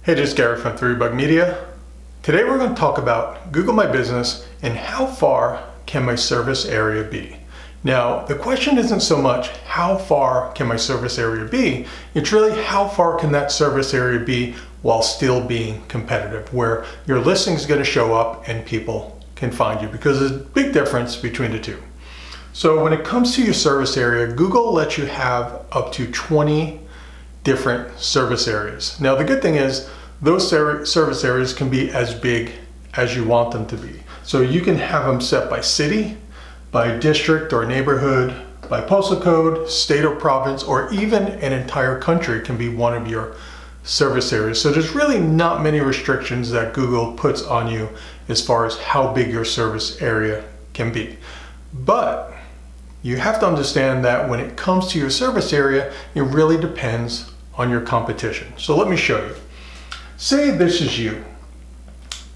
Hey, this is Gary from 3Bug Media. Today we're going to talk about Google My Business and how far can my service area be. Now, the question isn't so much how far can my service area be, it's really how far can that service area be while still being competitive, where your listing is going to show up and people can find you, because there's a big difference between the two. So when it comes to your service area, Google lets you have up to 20 different service areas. Now, the good thing is those service areas can be as big as you want them to be. So you can have them set by city, by district or neighborhood, by postal code, state or province, or even an entire country can be one of your service areas. So there's really not many restrictions that Google puts on you as far as how big your service area can be. But you have to understand that when it comes to your service area, it really depends on your competition. So let me show you. Say this is you,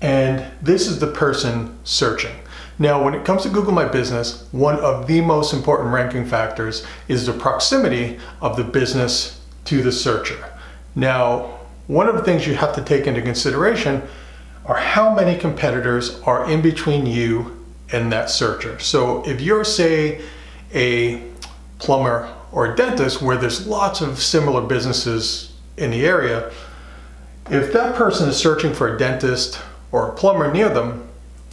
and this is the person searching. Now, when it comes to Google My Business, one of the most important ranking factors is the proximity of the business to the searcher. Now, one of the things you have to take into consideration are how many competitors are in between you and that searcher. So if you're, say, a plumber or a dentist where there's lots of similar businesses in the area, if that person is searching for a dentist or a plumber near them,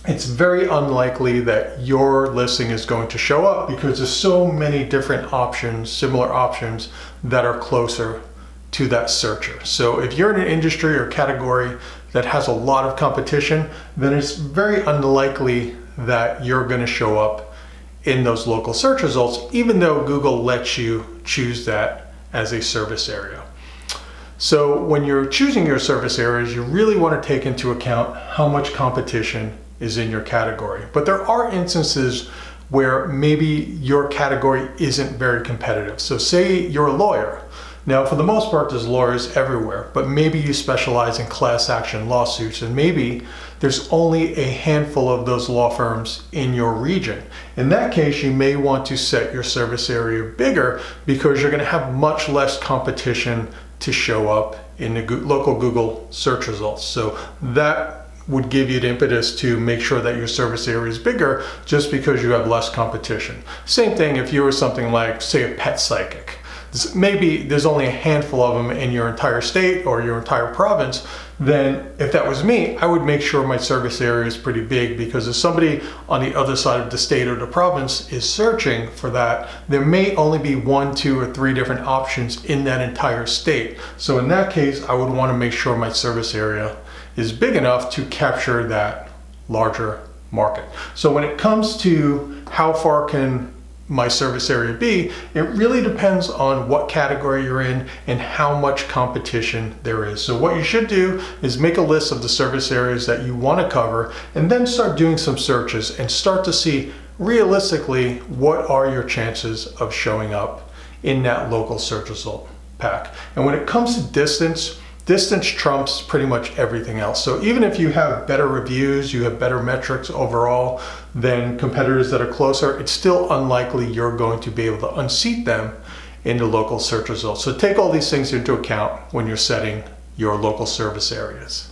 it's very unlikely that your listing is going to show up because there's so many different options, similar options that are closer to that searcher. So if you're in an industry or category that has a lot of competition, then it's very unlikely that you're going to show up in those local search results, even though Google lets you choose that as a service area. So when you're choosing your service areas, you really want to take into account how much competition is in your category. But there are instances where maybe your category isn't very competitive. So say you're a lawyer. Now, for the most part, there's lawyers everywhere, but maybe you specialize in class action lawsuits, and maybe there's only a handful of those law firms in your region. In that case, you may want to set your service area bigger because you're going to have much less competition to show up in the local Google search results. So that would give you the impetus to make sure that your service area is bigger just because you have less competition. Same thing if you were something like, say, a pet psychic. Maybe there's only a handful of them in your entire state or your entire province. Then if that was me, I would make sure my service area is pretty big, because if somebody on the other side of the state or the province is searching for that, there may only be 1, 2, or 3 different options in that entire state. So in that case, I would want to make sure my service area is big enough to capture that larger market. So when it comes to how far can my service area be, it really depends on what category you're in and how much competition there is. So what you should do is make a list of the service areas that you want to cover, and then start doing some searches and start to see realistically what are your chances of showing up in that local search result pack. And when it comes to distance trumps pretty much everything else. So even if you have better reviews, you have better metrics overall than competitors that are closer, it's still unlikely you're going to be able to unseat them in the local search results. So take all these things into account when you're setting your local service areas.